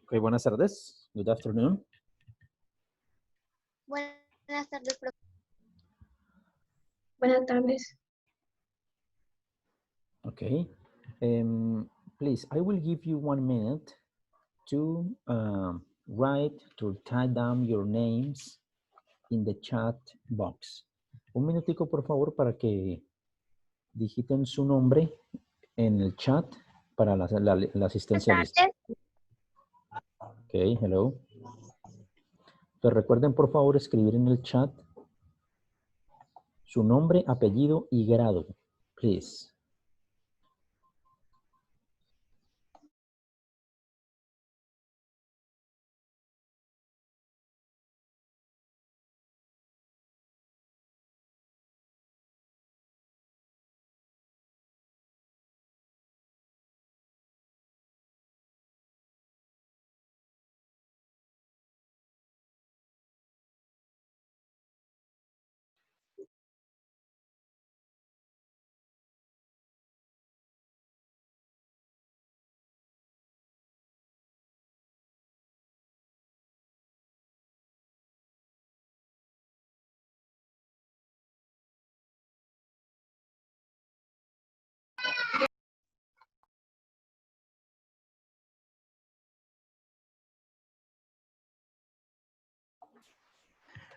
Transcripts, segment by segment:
Okay, buenas tardes. Good afternoon. Buenas tardes, profe. Buenas tardes. Okay. Please, I will give you 1 minute to type down your names in the chat box. Un minutico, por favor, para que digiten su nombre en el chat para la asistencia lista. Ok, hello. Entonces recuerden, por favor, escribir en el chat su nombre, apellido y grado, please.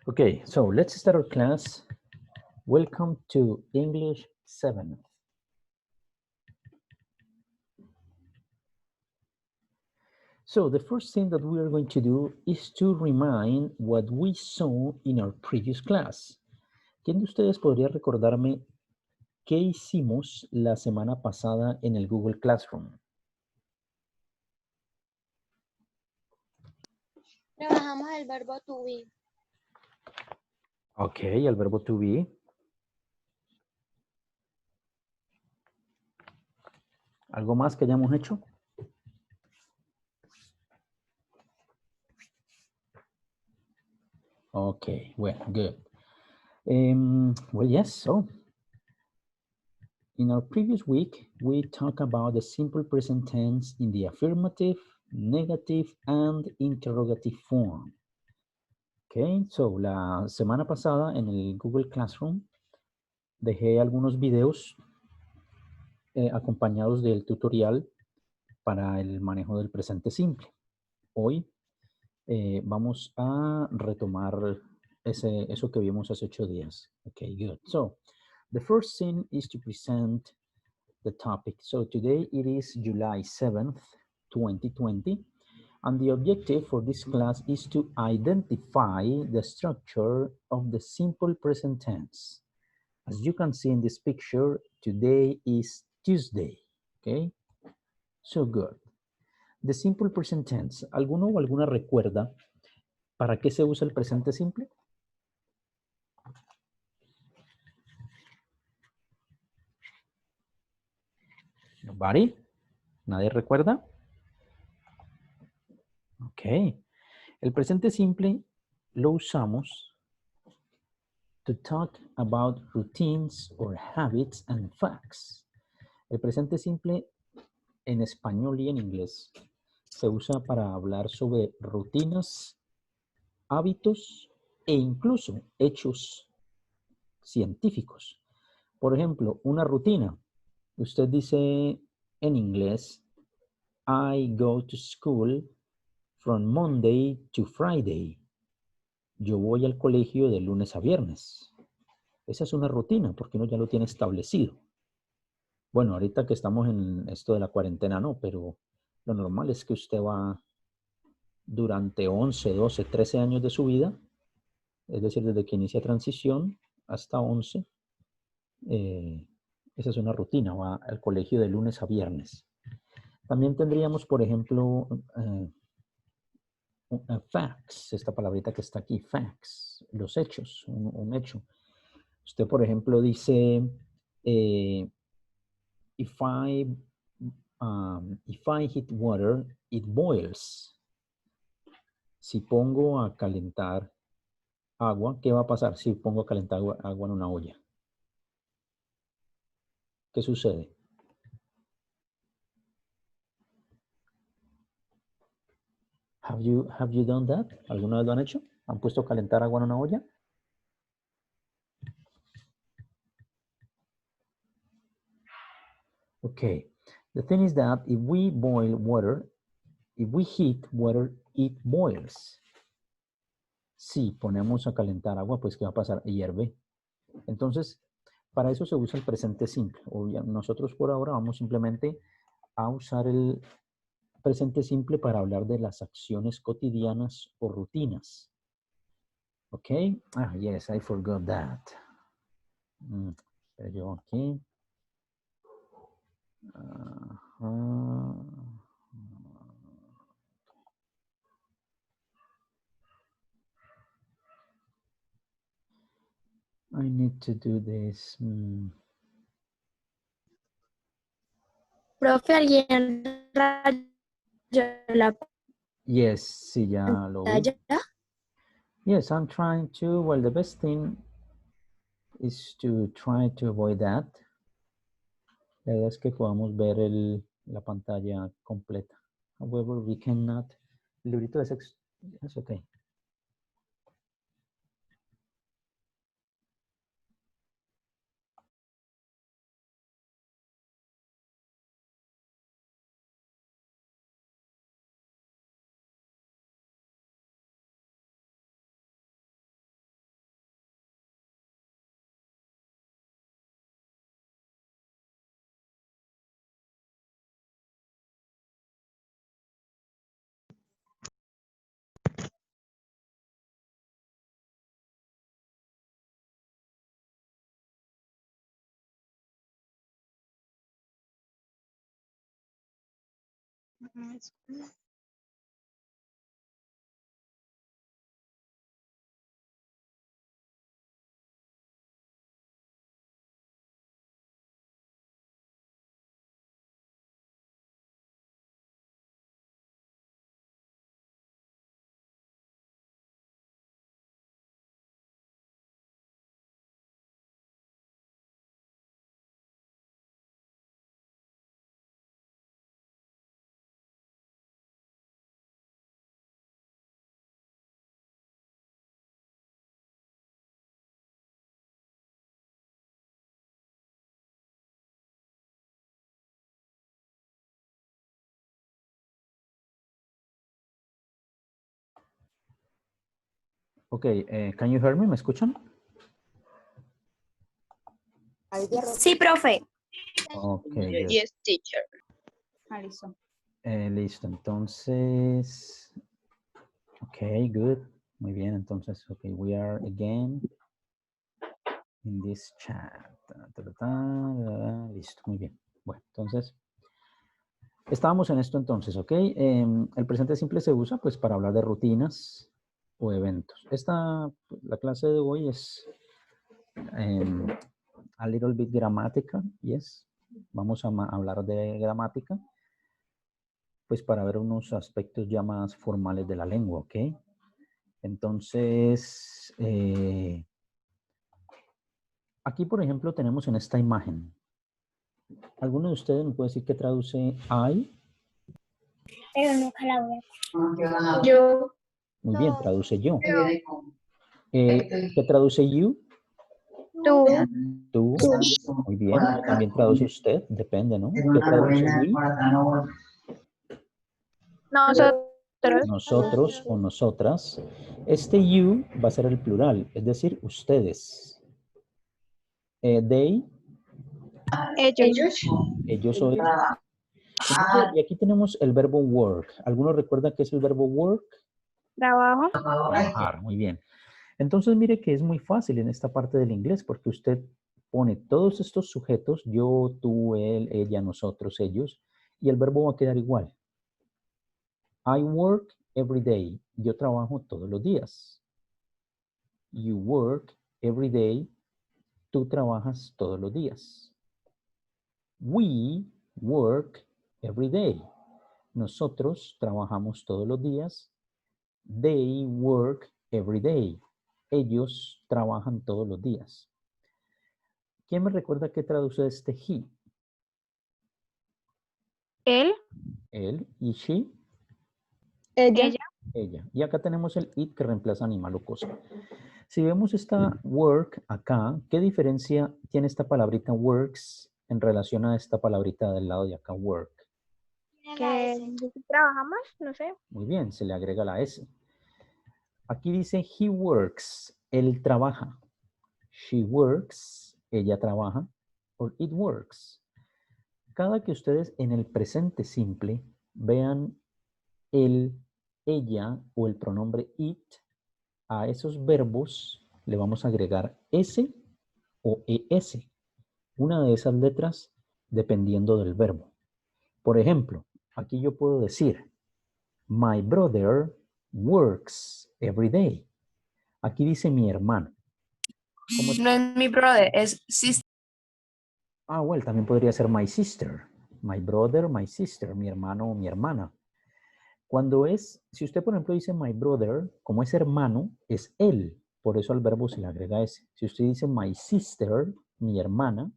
Okay, so let's start our class. Welcome to English 7th. So the first thing that we are going to do is to remind what we saw in our previous class. ¿Quién de ustedes podría recordarme qué hicimos la semana pasada en el Google Classroom? Trabajamos el verbo to be. Ok, el verbo to be. ¿Algo más que hayamos hecho? Okay, well, good. Well, yes, so in our previous week, we talked about the simple present tense in the affirmative, negative, and interrogative form. Okay, so la semana pasada en el Google Classroom dejé algunos videos acompañados del tutorial para el manejo del presente simple. Hoy vamos a retomar eso que vimos hace 8 días. Okay, good. So, the first thing is to present the topic. So, today it is July 7th, 2020. And the objective for this class is to identify the structure of the simple present tense. As you can see in this picture, today is Tuesday. Okay, so good. The simple present tense. ¿Alguno o alguna recuerda para qué se usa el presente simple? Nobody? ¿Nadie recuerda? Ok. El presente simple lo usamos to talk about routines or habits and facts. El presente simple en español y en inglés se usa para hablar sobre rutinas, hábitos e incluso hechos científicos. Por ejemplo, una rutina. Usted dice en inglés, I go to school from Monday to Friday. Yo voy al colegio de lunes a viernes. Esa es una rutina porque uno ya lo tiene establecido. Bueno, ahorita que estamos en esto de la cuarentena, no, pero lo normal es que usted va durante 11, 12, 13 años de su vida, es decir, desde que inicia transición hasta 11, esa es una rutina, va al colegio de lunes a viernes. También tendríamos, por ejemplo, facts, esta palabrita que está aquí, facts, los hechos, un hecho. Usted, por ejemplo, dice, if I heat water, it boils. Si pongo a calentar agua, ¿qué va a pasar si pongo a calentar agua en una olla? ¿Qué sucede? Have you done that? ¿Alguna vez lo han hecho? ¿Han puesto a calentar agua en una olla? Okay. The thing is that if we boil water, if we heat water, it boils. Si ponemos a calentar agua, pues ¿qué va a pasar? Hierve. Entonces, para eso se usa el presente simple. Nosotros por ahora vamos simplemente a usar el presente simple para hablar de las acciones cotidianas o rutinas. ¿Ok? Ah, yes, I forgot that. Pero yo aquí. I need to do this. Profe, ¿alguien rayó la Yes, sí, ya lo vi. pantalla? Yes, I'm trying to. Well, the best thing is to try to avoid that. La idea es que podamos ver la pantalla completa. However, we cannot. El librito es okay. Okay, can you hear me? ¿Me escuchan? Sí, profe. Okay, good. Yes, teacher. Alison. Listo, entonces. Okay, good. Muy bien, entonces, okay, we are again in this chat. Listo, muy bien. Bueno, entonces, estábamos en esto entonces, ¿ok? El presente simple se usa pues para hablar de rutinas o eventos. La clase de hoy es a little bit gramática, yes. Vamos a hablar de gramática, pues para ver unos aspectos ya más formales de la lengua, ¿ok? Entonces, aquí por ejemplo tenemos en esta imagen. ¿Alguno de ustedes me puede decir qué traduce I? Pero nunca la voy a... Yo. Muy bien, traduce yo. Yo. ¿Qué traduce you? Tú. Tú. Muy bien. También traduce usted, depende, ¿no? ¿Qué traduce we? Nosotros. Nosotros o nosotras. Este you va a ser el plural, es decir, ustedes. They, Ellos. ellos o ellos. Y aquí tenemos el verbo work. ¿Alguno recuerda qué es el verbo work? Trabajo. Trabajar, muy bien. Entonces mire que es muy fácil en esta parte del inglés porque usted pone todos estos sujetos, yo, tú, él, ella, nosotros, ellos, y el verbo va a quedar igual. I work every day. Yo trabajo todos los días. You work every day. Tú trabajas todos los días. We work every day. Nosotros trabajamos todos los días. They work every day. Ellos trabajan todos los días. ¿Quién me recuerda qué traduce este he? Él. Él y she. Ella. ella. Y acá tenemos el it que reemplaza animal o cosa. Si vemos esta work acá, ¿qué diferencia tiene esta palabrita works en relación a esta palabrita del lado de acá, work? Que trabajamos, no sé. Muy bien, se le agrega la S. Aquí dice he works, él trabaja. She works, ella trabaja. Or it works. Cada que ustedes en el presente simple vean el, ella o el pronombre it, a esos verbos le vamos a agregar S o ES, una de esas letras dependiendo del verbo. Por ejemplo, aquí yo puedo decir, my brother works every day. Aquí dice mi hermano. No es mi brother, es sister. Ah, well, también podría ser my sister. My brother, my sister, mi hermano o mi hermana. Cuando es, si usted por ejemplo dice my brother, como es hermano, es él. Por eso al verbo se le agrega S. Si usted dice my sister, mi hermana,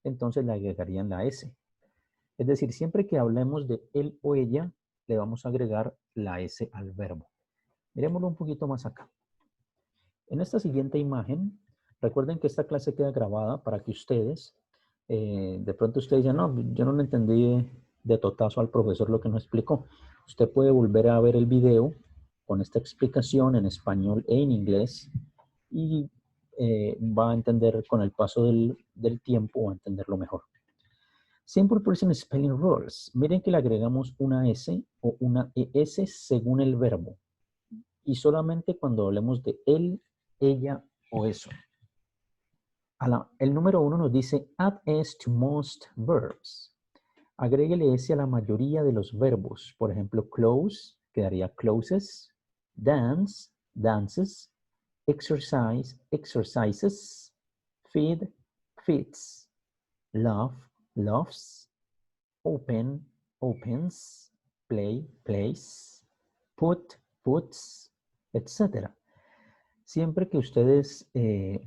entonces le agregarían la S. Es decir, siempre que hablemos de él o ella, le vamos a agregar la S al verbo. Miremoslo un poquito más acá. En esta siguiente imagen, recuerden que esta clase queda grabada para que ustedes, de pronto ustedes dicen, no, yo no le entendí de totazo al profesor lo que nos explicó. Usted puede volver a ver el video con esta explicación en español e en inglés y va a entender con el paso del tiempo, va a entenderlo mejor. Simple Present Spelling Rules. Miren que le agregamos una S o una ES según el verbo. Y solamente cuando hablemos de él, ella o eso. El número 1 nos dice add S to most verbs. Agréguele S a la mayoría de los verbos. Por ejemplo, close, quedaría closes, dance, dances, exercise, exercises, feed, feeds, love, loves, open, opens, play, plays, put, puts, etc. Siempre que ustedes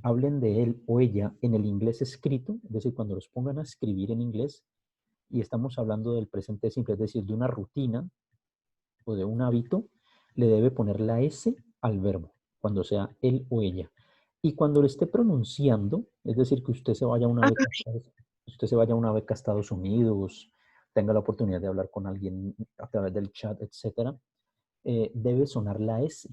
hablen de él o ella en el inglés escrito, es decir, cuando los pongan a escribir en inglés, y estamos hablando del presente simple, es decir, de una rutina o de un hábito, le debe poner la S al verbo, cuando sea él o ella. Y cuando lo esté pronunciando, es decir, que usted se vaya una beca, usted se vaya a una beca a Estados Unidos, tenga la oportunidad de hablar con alguien a través del chat, etcétera, debe sonar la S.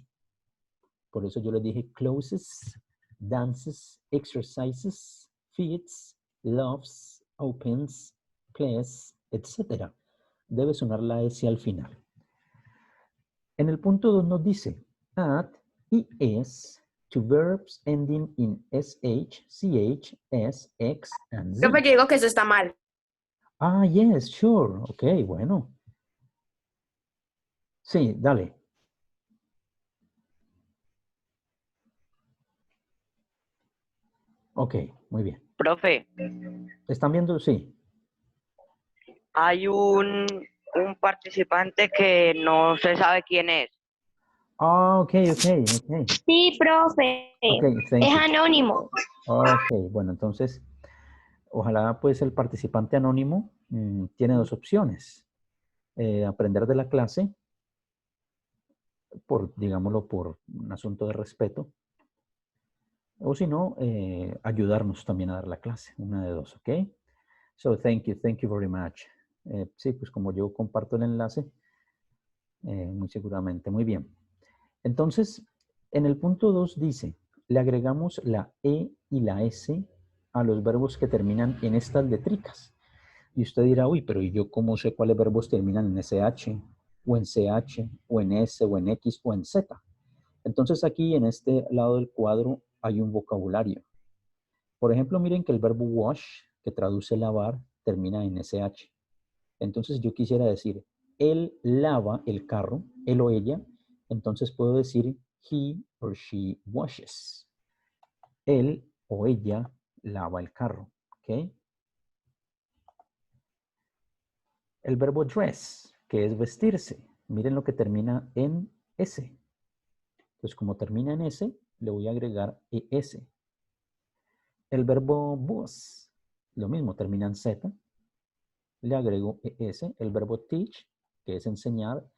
Por eso yo les dije closes, dances, exercises, feeds, loves, opens, plays, etc. Debe sonar la S al final. En el punto 2 nos dice add ES to verbs ending in SH, CH, S, X, and Z. Yo digo que eso está mal. Ah, yes, sure. Ok, bueno. Sí, dale. Ok, muy bien. Profe, ¿Están viendo? Sí. hay un participante que no se sabe quién es. Ah, ok. Sí, profe. Ok, thank Es you. anónimo. Ok, bueno, entonces, ojalá pues el participante anónimo tiene dos opciones. Aprender de la clase, digámoslo, por un asunto de respeto, o si no, ayudarnos también a dar la clase, una de dos, ¿ok? So, thank you very much. Sí, pues como yo comparto el enlace, muy seguramente, muy bien. Entonces, en el punto 2 dice, le agregamos la E y la S a los verbos que terminan en estas letricas. Y usted dirá, uy, pero ¿y yo cómo sé cuáles verbos terminan en SH, o en CH, o en S, o en X, o en Z? Entonces aquí en este lado del cuadro hay un vocabulario. Por ejemplo, miren que el verbo wash, que traduce lavar, termina en SH. Entonces yo quisiera decir, él lava el carro, él o ella, entonces puedo decir he or she washes. Él o ella lava el carro, ¿ok? El verbo dress, que es vestirse. Miren lo que termina en S. Entonces, como termina en S, le voy a agregar ES. El verbo bus, lo mismo, termina en Z. Le agrego ES. El verbo teach, que es enseñar,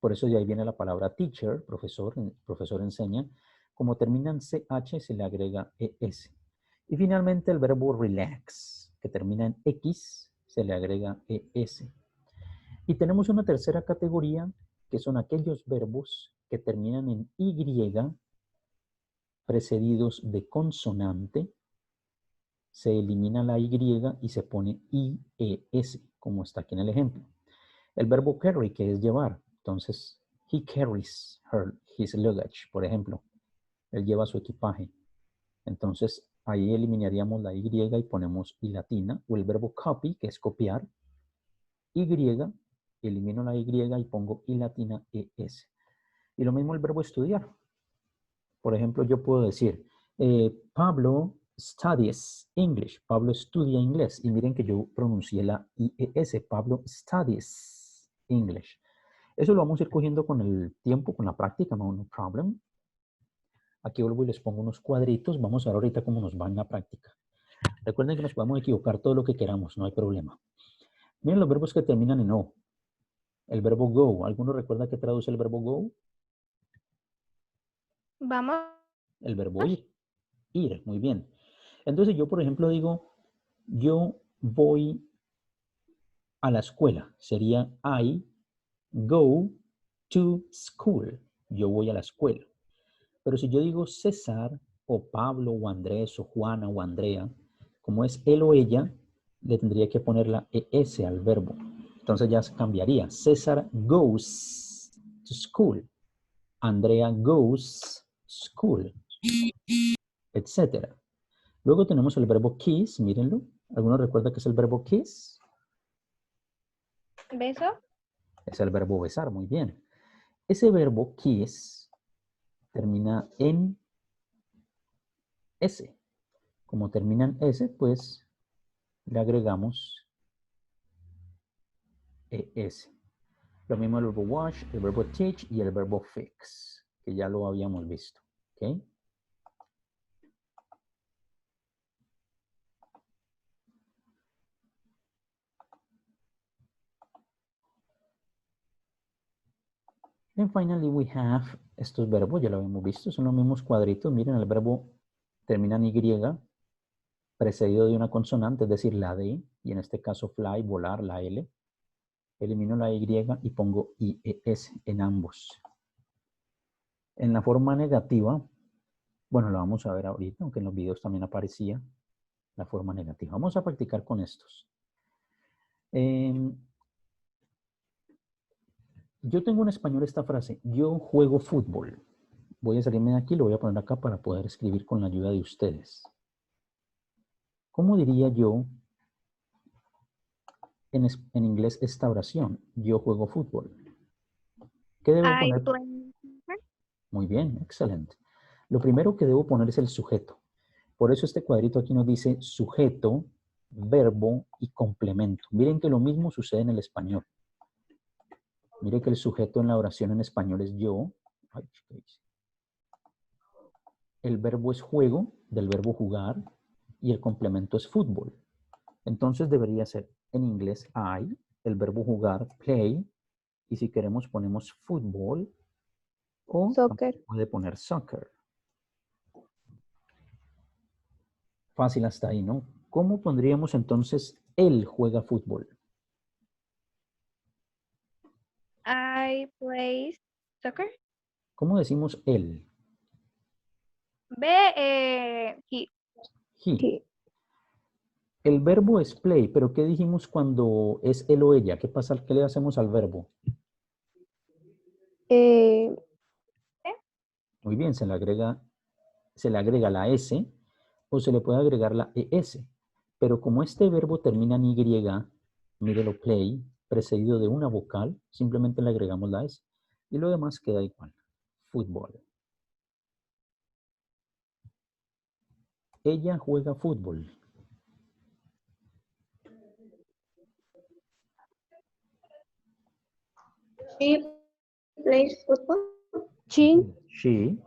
Por eso de ahí viene la palabra teacher, profesor, profesor enseña. Como termina en CH, se le agrega ES. Y finalmente el verbo relax, que termina en X, se le agrega ES. Y tenemos una tercera categoría, que son aquellos verbos que terminan en Y, precedidos de consonante. Se elimina la Y y se pone IES, como está aquí en el ejemplo. El verbo carry, que es llevar. Entonces, he carries his luggage, por ejemplo. Él lleva su equipaje. Entonces, ahí eliminaríamos la Y y ponemos I latina. O el verbo copy, que es copiar. Y, elimino la Y y pongo I latina ES. Y lo mismo el verbo estudiar. Por ejemplo, yo puedo decir, Pablo studies English. Pablo estudia inglés. Y miren que yo pronuncié la IES. Pablo studies English. Eso lo vamos a ir cogiendo con el tiempo, con la práctica, no problem. Aquí vuelvo y les pongo unos cuadritos. Vamos a ver ahorita cómo nos va en la práctica. Recuerden que nos podemos equivocar todo lo que queramos, no hay problema. Miren los verbos que terminan en O. El verbo go. ¿Alguno recuerda qué traduce el verbo go? Vamos. El verbo ir. Ir, muy bien. Entonces yo, por ejemplo, digo, yo voy a la escuela. Sería I go to school. Yo voy a la escuela. Pero si yo digo César, o Pablo, o Andrés, o Juana, o Andrea, como es él o ella, le tendría que poner la ES al verbo. Entonces ya cambiaría. César goes to school. Andrea goes school, etc. Luego tenemos el verbo kiss, mírenlo. ¿Alguno recuerda qué es el verbo kiss? ¿Beso? Es el verbo besar, muy bien. Ese verbo kiss termina en S. Como termina en S, pues le agregamos ES. Lo mismo el verbo wash, el verbo teach y el verbo fix, que ya lo habíamos visto. ¿Ok? And finally we have estos verbos, ya lo habíamos visto, son los mismos cuadritos. Miren, el verbo termina en Y, precedido de una consonante, es decir, la D, y en este caso fly, volar, la L. Elimino la Y y pongo IES en ambos. En la forma negativa, bueno, lo vamos a ver ahorita, aunque en los videos también aparecía la forma negativa. Vamos a practicar con estos. Yo tengo en español esta frase, yo juego fútbol. Voy a salirme de aquí, lo voy a poner acá para poder escribir con la ayuda de ustedes. ¿Cómo diría yo en inglés esta oración? Yo juego fútbol. ¿Qué debo I poner? play. Muy bien, excelente. Lo primero que debo poner es el sujeto. Por eso este cuadrito aquí nos dice sujeto, verbo y complemento. Miren que lo mismo sucede en el español. Miren que el sujeto en la oración en español es yo. El verbo es juego, del verbo jugar, y el complemento es fútbol. Entonces debería ser en inglés I, el verbo jugar, play, y si queremos ponemos fútbol o Soccer. puede poner soccer. Fácil hasta ahí, ¿no? ¿Cómo pondríamos entonces él juega fútbol? I play soccer. ¿Cómo decimos él? He. He. Sí. El verbo es play, pero ¿qué dijimos cuando es él o ella? ¿Qué pasa? ¿Qué le hacemos al verbo? Muy bien, se le agrega la S o se le puede agregar la ES. Pero como este verbo termina en Y, mírelo play, precedido de una vocal, simplemente le agregamos la S. Y lo demás queda igual. Fútbol. Ella juega fútbol. She plays football. She She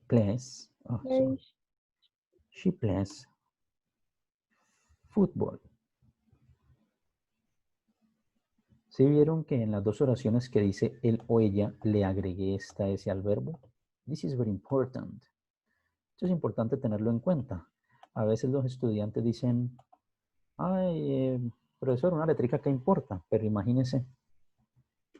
plays. Oh, sorry. She plays football. ¿Sí vieron que en las dos oraciones que dice él o ella le agregué esta S al verbo? This is very important. Esto es importante tenerlo en cuenta. A veces los estudiantes dicen, ay, profesor, una letrica, ¿qué importa? Pero imagínense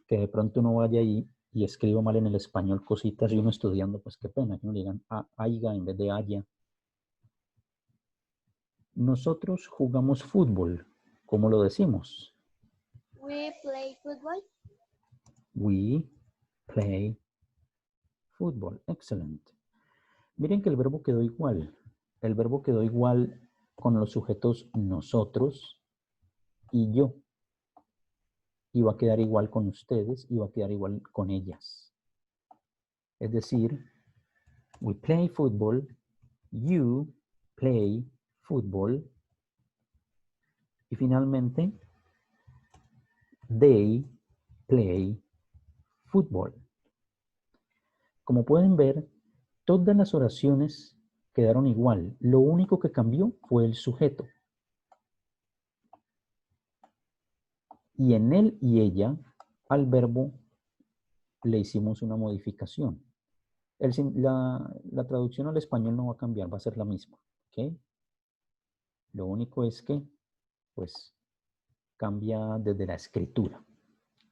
que de pronto uno vaya ahí y escriba mal en el español cositas y uno estudiando, pues qué pena, que uno le digan aiga en vez de haya. Nosotros jugamos fútbol. ¿Cómo lo decimos? We play football. We play football. Excelente. Miren que el verbo quedó igual. El verbo quedó igual con los sujetos nosotros y yo. Y va a quedar igual con ustedes y va a quedar igual con ellas. Es decir, we play football, you play football y finalmente they play football. Como pueden ver, todas las oraciones quedaron igual. Lo único que cambió fue el sujeto. Y en él y ella, al verbo le hicimos una modificación. La traducción al español no va a cambiar, va a ser la misma. ¿Ok? Lo único es que, pues, cambia desde la escritura.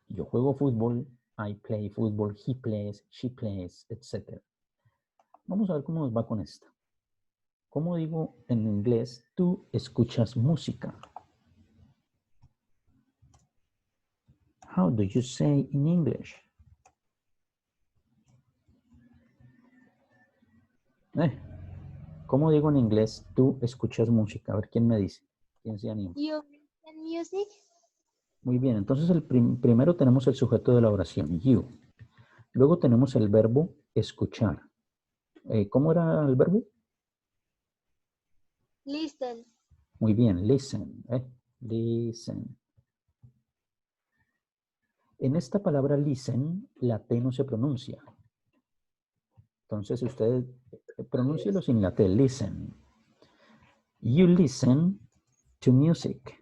Yo juego fútbol, I play football, he plays, she plays, etc. Vamos a ver cómo nos va con esta. ¿Cómo digo en inglés? Tú escuchas música. How do you say in English? ¿Cómo digo en inglés? Tú escuchas música. A ver, ¿quién me dice? ¿Quién se anima? You listen music. Muy bien, entonces primero tenemos el sujeto de la oración, you. Luego tenemos el verbo escuchar. ¿Cómo era el verbo? Listen. Muy bien, listen. Listen. En esta palabra listen, la T no se pronuncia. Entonces usted pronúncielo sin la T, listen. You listen to music.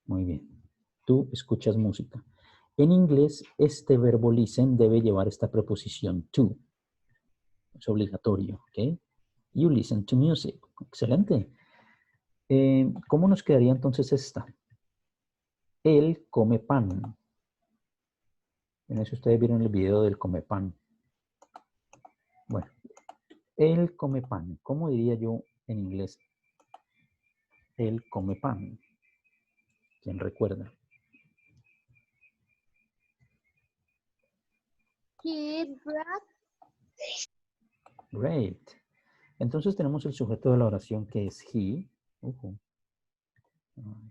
Muy bien. Tú escuchas música. En inglés, este verbo listen debe llevar esta preposición to. Es obligatorio, ¿ok? You listen to music. Excelente. ¿Cómo nos quedaría entonces esta? Él come pan. No sé si ustedes vieron el video del come pan. Bueno, él come pan. ¿Cómo diría yo en inglés? Él come pan. ¿Quién recuerda? He eat bread. Great. Entonces tenemos el sujeto de la oración que es he. I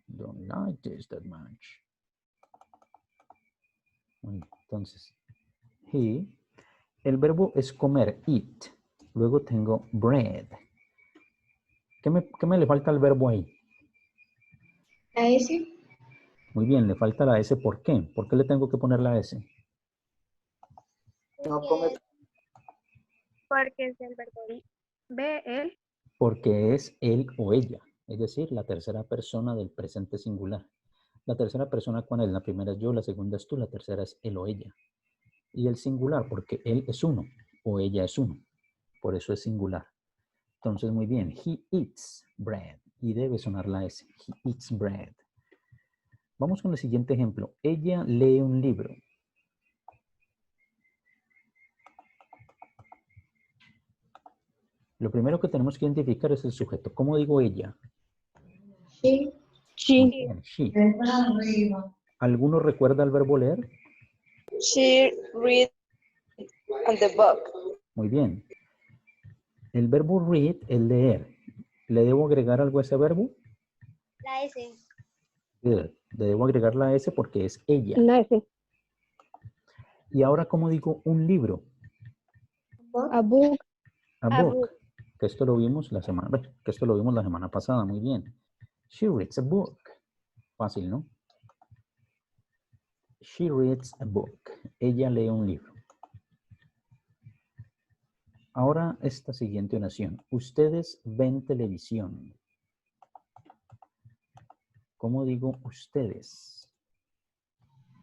don't like this that much. Bueno, entonces, he. El verbo es comer, eat. Luego tengo bread. ¿Qué me le falta al verbo ahí? La S. Muy bien, le falta la S. ¿Por qué? ¿Por qué le tengo que poner la S? No come. Porque es el verbo be, él. Porque es él o ella. Es decir, la tercera persona del presente singular. La tercera persona, ¿cuál es? La primera es yo, la segunda es tú, la tercera es él o ella. Y el singular, porque él es uno o ella es uno. Por eso es singular. Entonces, muy bien. He eats bread. Y debe sonar la S. He eats bread. Vamos con el siguiente ejemplo. Ella lee un libro. Lo primero que tenemos que identificar es el sujeto. ¿Cómo digo ella? She. Muy bien, she. ¿Alguno recuerda el verbo leer? She read the book. Muy bien. El verbo read es leer. ¿Le debo agregar algo a ese verbo? La S. Good. Le debo agregar la S porque es ella. La S. Y ahora, ¿cómo digo un libro? A book. A book. Que esto lo vimos la semana pasada. Muy bien. She reads a book. Fácil, ¿no? She reads a book. Ella lee un libro. Ahora esta siguiente oración. Ustedes ven televisión. ¿Cómo digo ustedes?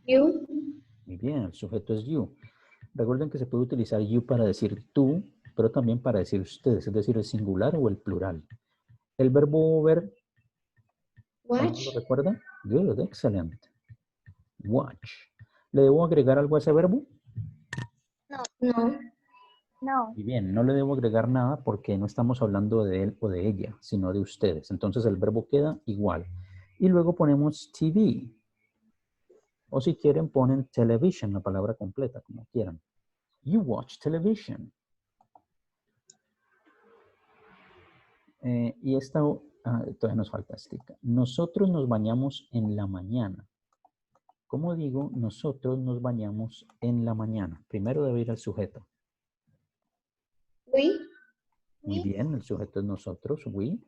You. Muy bien, el sujeto es you. Recuerden que se puede utilizar you para decir tú, pero también para decir ustedes, es decir, el singular o el plural. El verbo ver, ¿alguno Watch. lo recuerda? Good, excellent. Watch. ¿Le debo agregar algo a ese verbo? No. No. Muy bien, no le debo agregar nada porque no estamos hablando de él o de ella, sino de ustedes. Entonces el verbo queda igual. Y luego ponemos TV. O si quieren ponen television, la palabra completa, como quieran. You watch television. Y esta, todavía nos falta estica. Nosotros nos bañamos en la mañana. ¿Cómo digo? Nosotros nos bañamos en la mañana. Primero debe ir el sujeto. We. Muy bien, el sujeto es nosotros, we.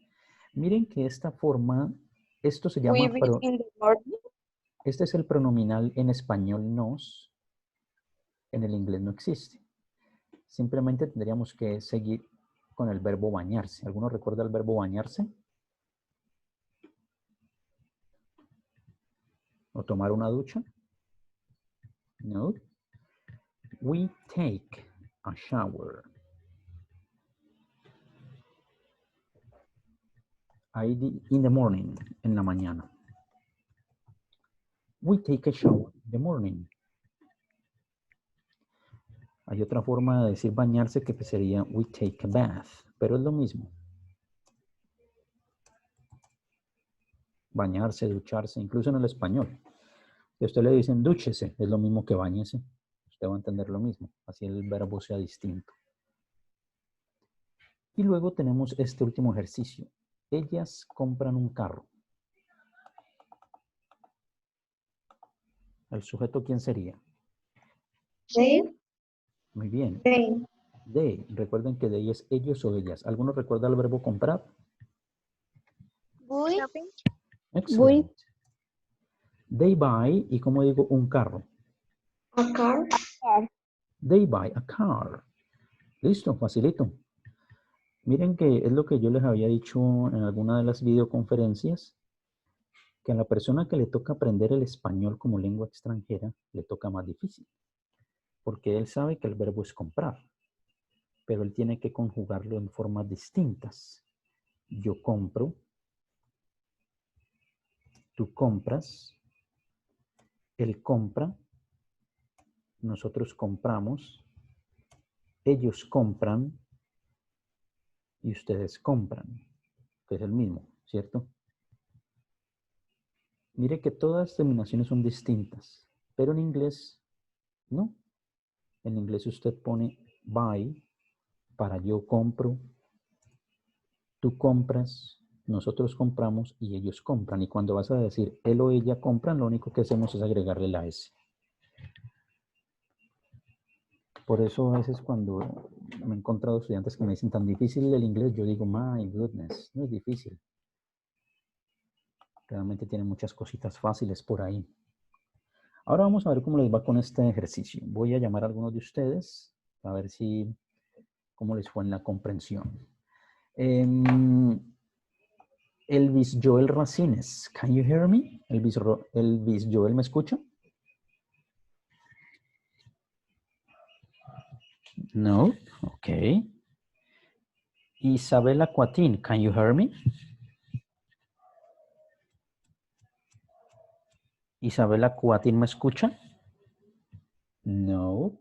Miren que esta forma, esto se We llama, read in the morning. este es el pronominal en español nos, en el inglés no existe. Simplemente tendríamos que seguir con el verbo bañarse. ¿Alguno recuerda el verbo bañarse? ¿O tomar una ducha? No. We take a shower. In the morning, en la mañana. We take a shower in the morning. Hay otra forma de decir bañarse que sería we take a bath, pero es lo mismo. Bañarse, ducharse, incluso en el español. Si a usted le dicen dúchese, es lo mismo que bañese. Usted va a entender lo mismo, así el verbo sea distinto. Y luego tenemos este último ejercicio. Ellas compran un carro. ¿El sujeto quién sería? They. Muy bien. They. They. Recuerden que they es ellos o ellas. ¿Alguno recuerda el verbo comprar? We. Shopping. Excellent. They buy, y como digo, un carro. A car. They buy a car. Listo, facilito. Miren que es lo que yo les había dicho en alguna de las videoconferencias, que a la persona que le toca aprender el español como lengua extranjera, le toca más difícil. Porque él sabe que el verbo es comprar, pero él tiene que conjugarlo en formas distintas. Yo compro, tú compras, él compra, nosotros compramos, ellos compran y ustedes compran, que es el mismo, ¿cierto? Mire que todas las terminaciones son distintas, pero en inglés no. En inglés usted pone buy para yo compro, tú compras, nosotros compramos y ellos compran. Y cuando vas a decir él o ella compran, lo único que hacemos es agregarle la S. Por eso a veces cuando me he encontrado estudiantes que me dicen tan difícil el inglés, yo digo, my goodness, no es difícil. Realmente tiene muchas cositas fáciles por ahí. Ahora vamos a ver cómo les va con este ejercicio. Voy a llamar a algunos de ustedes a ver cómo les fue en la comprensión. Elvis Joel Racines, can you hear me? Elvis Joel, ¿me escucha? No, ok. Isabela Cuatín, can you hear me? Isabela Cuatín, ¿me escucha? No.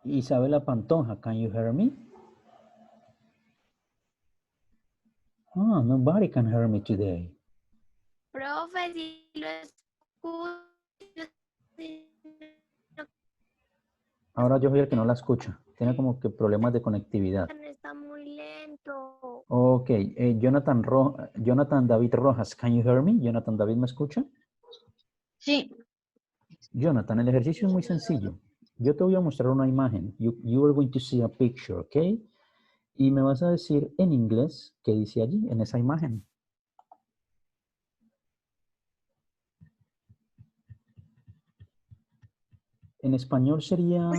Isabela Pantoja, can you hear me? Oh, nobody can hear me today. Profe, si lo escucho, Ahora yo soy el que no la escucha. Tiene como que problemas de conectividad. está muy lento. Ok, Jonathan David Rojas, can you hear me? Jonathan David, ¿me escucha? Sí. Jonathan, el ejercicio es muy sencillo. Yo te voy a mostrar una imagen. You are going to see a picture, ¿ok? Y me vas a decir en inglés qué dice allí, en esa imagen. En español sería,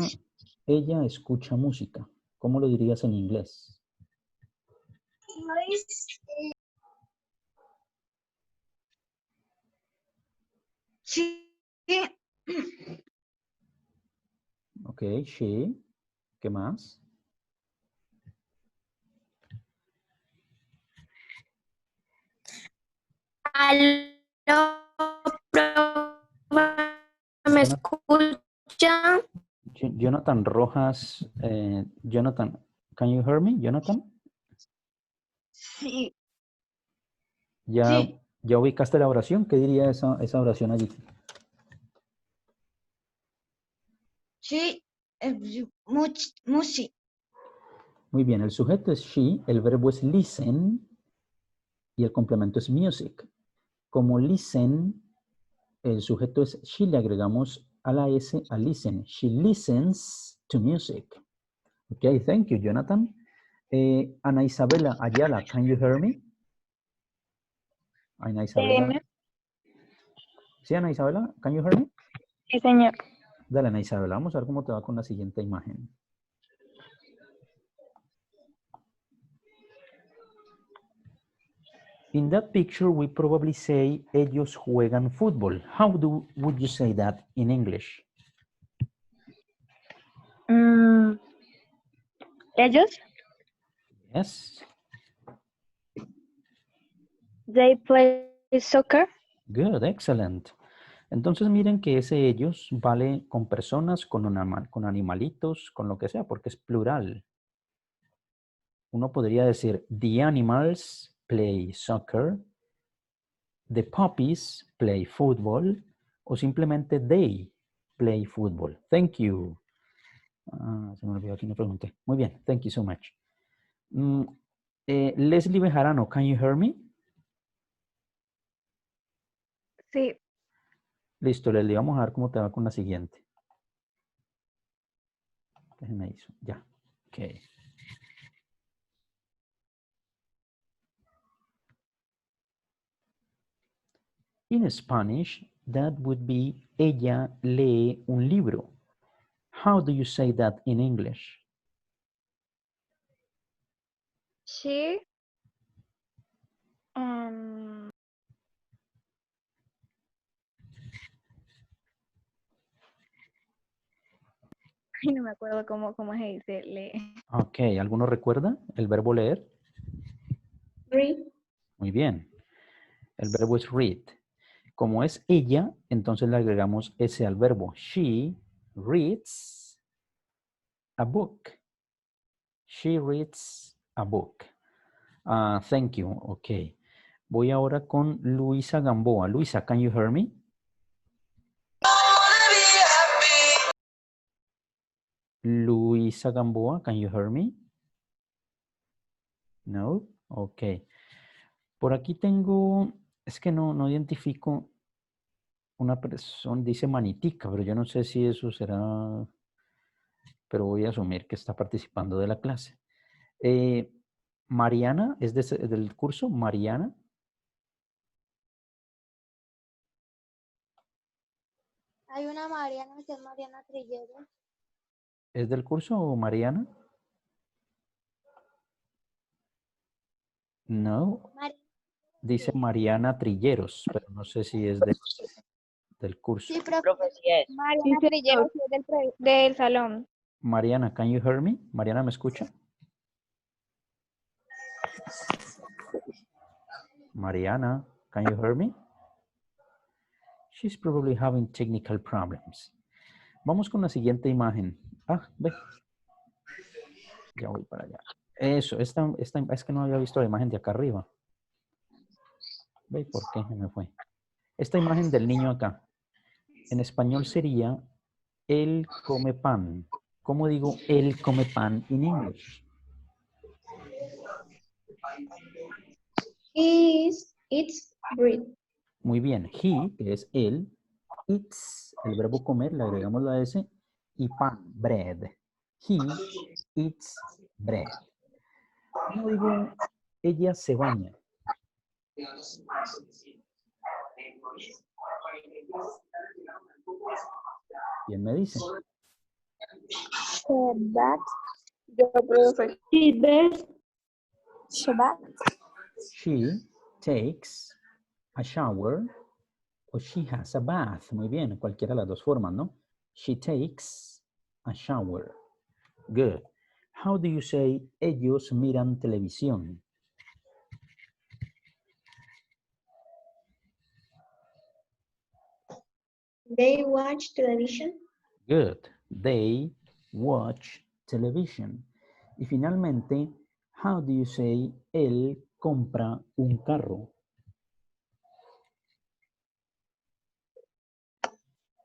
ella escucha música. ¿Cómo lo dirías en inglés? She, Ok, she. ¿Qué más? Aló, profe, ¿me escucha? Jonathan Rojas. Jonathan, can you hear me, Jonathan? sí, ¿Ya, sí. ya ubicaste la oración? ¿Qué diría esa oración allí? She, music. Muy bien, el sujeto es she, el verbo es listen y el complemento es music. Como listen, el sujeto es she, le agregamos a la S a listen. She listens to music. Ok, thank you, Jonathan. Ana Isabela Ayala, can you hear me? Ana Isabela. ¿Sí, Ana Isabela? Can you hear me? Sí, señor. Dale, Ana Isabela, vamos a ver cómo te va con la siguiente imagen. In that picture, we probably say ellos juegan fútbol. How would you say that in English? Ellos, Yes. they play soccer. Good, excellent. Entonces miren que ese ellos vale con personas, con animalitos, con lo que sea, porque es plural. Uno podría decir, the animals play soccer, the puppies play football, o simplemente they play football. Thank you. Se me olvidó aquí, no pregunté. Muy bien, thank you so much. Leslie Bejarano, can you hear me? Sí. Listo, Leslie, vamos a ver cómo te va con la siguiente. Déjenme eso, ya. Ok. In Spanish, that would be ella lee un libro. How do you say that in English? She ay, no me acuerdo cómo se dice. Ok, ¿alguno recuerda el verbo leer? Read. Muy bien. El verbo es read. Como es ella, entonces le agregamos ese al verbo. She reads a book. She reads a book. Thank you. Ok. Voy ahora con Luisa Gamboa. Luisa, can you hear me? Luisa Gamboa, can you hear me? No? Ok. Por aquí tengo, es que no identifico una persona, dice Manitica, pero yo no sé si eso será, pero voy a asumir que está participando de la clase. Mariana, ¿es del curso? Mariana. Hay una Mariana que es Mariana Trilleros. ¿Es del curso Mariana? No. Dice Mariana Trilleros, pero no sé si es del curso. Sí, profe. Profe, sí es. Mariana Trillero, sí, es del salón. Mariana, can you hear me? Mariana, ¿me escucha? Mariana, can you hear me? She's probably having technical problems. Vamos con la siguiente imagen. Ve. Ya voy para allá. Eso, es que no había visto la imagen de acá arriba. Ve, ¿por qué se me fue? Esta imagen del niño acá. En español sería él come pan. ¿Cómo digo él come pan en inglés? It's bread. Muy bien. He, que es él, eats, el verbo comer, le agregamos la S, y pan, bread. He eats bread. ¿Cómo digo ella se baña? ¿Quién me dice? Yo, profe. She takes a shower o she has a bath. Muy bien, cualquiera de las dos formas, ¿no? She takes a shower. Good. How do you say ellos miran televisión? They watch television. Good. They watch television. Y finalmente, how do you say él compra un carro?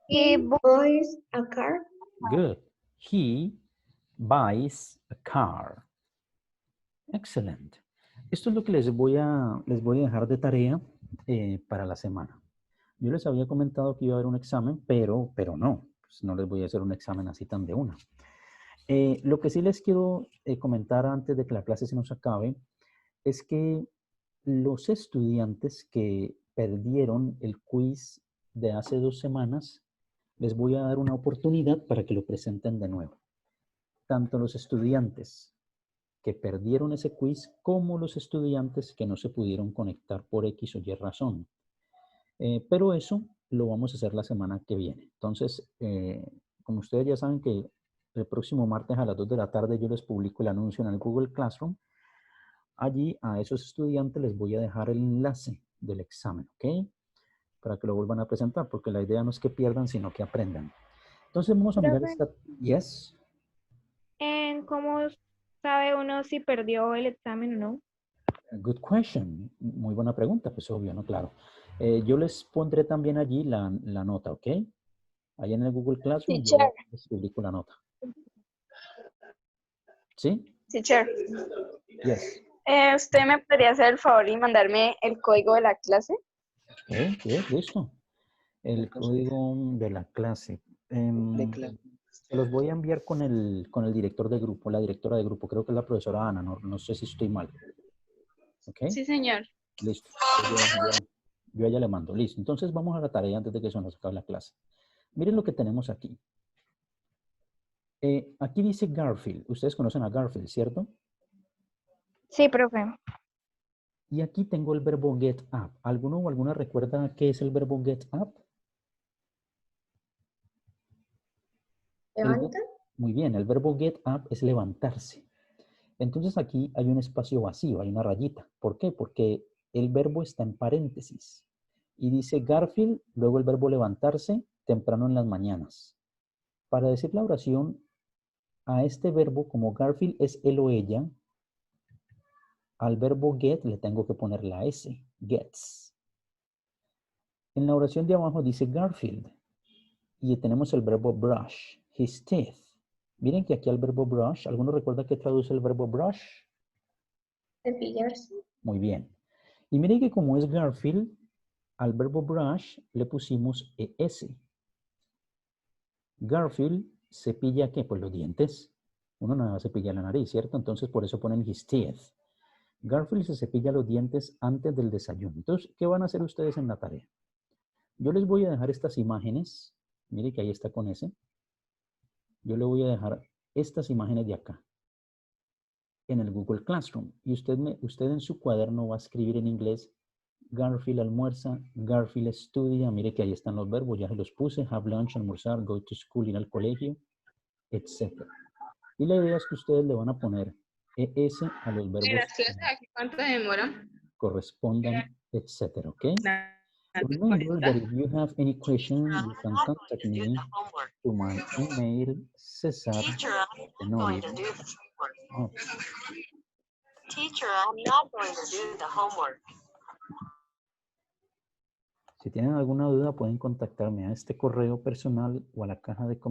He buys a car. Good. He buys a car. Excellent. Esto es lo que les voy a dejar de tarea para la semana. Yo les había comentado que iba a haber un examen, pero no. Pues no les voy a hacer un examen así tan de una. Lo que sí les quiero comentar antes de que la clase se nos acabe es que los estudiantes que perdieron el quiz de hace 2 semanas, les voy a dar una oportunidad para que lo presenten de nuevo. Tanto los estudiantes que perdieron ese quiz como los estudiantes que no se pudieron conectar por X o Y razón. Pero eso lo vamos a hacer la semana que viene. Entonces, como ustedes ya saben que el próximo martes a las 2 de la tarde yo les publico el anuncio en el Google Classroom. Allí a esos estudiantes les voy a dejar el enlace del examen, ¿ok? Para que lo vuelvan a presentar, porque la idea no es que pierdan, sino que aprendan. Entonces vamos a mirar esta... Yes. ¿Cómo sabe uno si perdió el examen o no? Good question. Muy buena pregunta, pues obvio, ¿no? Claro. Yo les pondré también allí la nota, ¿ok? Ahí en el Google Classroom yo les publico la nota. ¿Sí? Teacher, Yes. ¿usted me podría hacer el favor y mandarme el código de la clase? Listo. El código de la clase. Se los voy a enviar con el director de grupo, la directora de grupo. Creo que es la profesora Ana, no sé si estoy mal. ¿Ok? Sí, señor. Listo. Yo a ella le mando. Listo. Entonces vamos a la tarea antes de que se nos acabe la clase. Miren lo que tenemos aquí. Aquí dice Garfield. Ustedes conocen a Garfield, ¿cierto? Sí, profe. Y aquí tengo el verbo get up. ¿Alguno o alguna recuerda qué es el verbo get up? Levanta. Muy bien, el verbo get up es levantarse. Entonces aquí hay un espacio vacío, hay una rayita. ¿Por qué? Porque el verbo está en paréntesis. Y dice Garfield, luego el verbo levantarse temprano en las mañanas. Para decir la oración a este verbo, como Garfield es él o ella, al verbo get le tengo que poner la S, gets. En la oración de abajo dice Garfield. Y tenemos el verbo brush, his teeth. Miren que aquí al verbo brush, ¿alguno recuerda qué traduce el verbo brush? Cepillarse. Muy bien. Y miren que como es Garfield, al verbo brush le pusimos ES. Garfield cepilla, ¿qué? Pues los dientes. Uno no va a cepillar la nariz, ¿cierto? Entonces por eso ponen his teeth. Garfield se cepilla los dientes antes del desayuno. Entonces, ¿qué van a hacer ustedes en la tarea? Yo les voy a dejar estas imágenes. Mire que ahí está con ese. Yo le voy a dejar estas imágenes de acá en el Google Classroom. Y usted en su cuaderno va a escribir en inglés Garfield almuerza, Garfield estudia. Mire que ahí están los verbos, ya se los puse. Have lunch, almorzar, go to school, ir al colegio, etc. Y la idea es que ustedes le van a poner ES a los verbos ¿Aquí cuánto demora? correspondan, etc. ¿Ok? Remember that if you have any questions, you can contact me to my email, Cesar. Teacher, I'm not going to do the homework. Teacher, I'm not going to do the homework. Si tienen alguna duda, pueden contactarme a este correo personal o a la caja de comentarios.